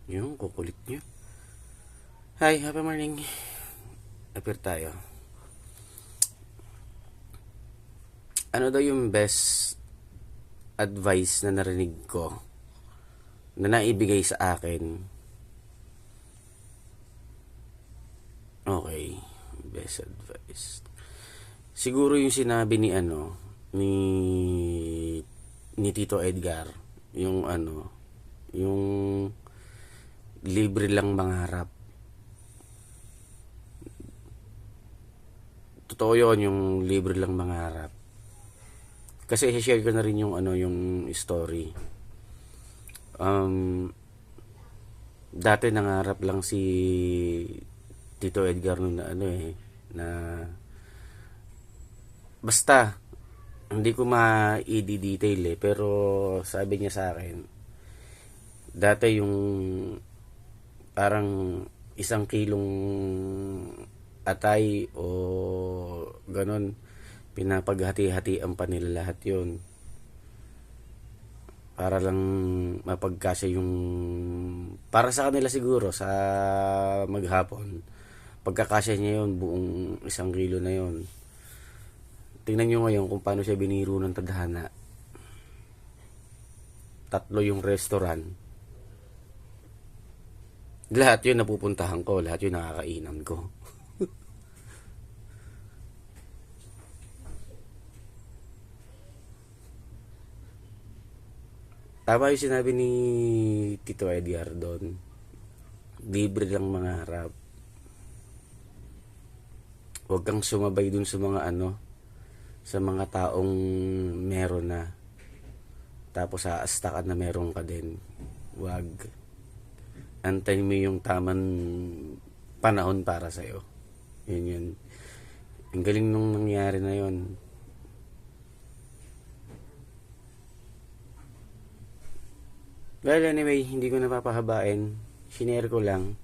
Yung kukulit nyo. Hi, happy morning. Appear tayo. Ano daw yung best advice na narinig ko na naibigay sa akin? Okay, best advice. Siguro yung sinabi ni ni Tito Edgar, yung libre lang mangarap. Totoo yun, yung libre lang mangarap. Kasi i-share ko na rin yung story. Um, Dati nangarap lang si Tito Edgar nung na basta hindi ko ma-i-detail pero sabi niya sa akin dati yung parang 1 kilong atay o ganon pinapaghati-hatian pa nila lahat yun para lang mapagkasya yung para sa kanila siguro sa maghapon pagkakasya niya yun buong 1 kilo na yun. Tingnan nyo ngayon kung paano siya biniro ng tadhana. 3 yung restaurant. Lahat yun napupuntahan ko. Lahat yun nakakainan ko. Tama yung sinabi ni Tito Edgar doon. Libre lang mangarap. Huwag kang sumabay dun sa mga sa mga taong meron na. Tapos aastakan na meron ka din. Huwag. Antayin mo yung tamang panahon para sa'yo. Yun. Ang galing nung nangyari na yun. Well, anyway, hindi ko napapahabain. Shinare ko lang.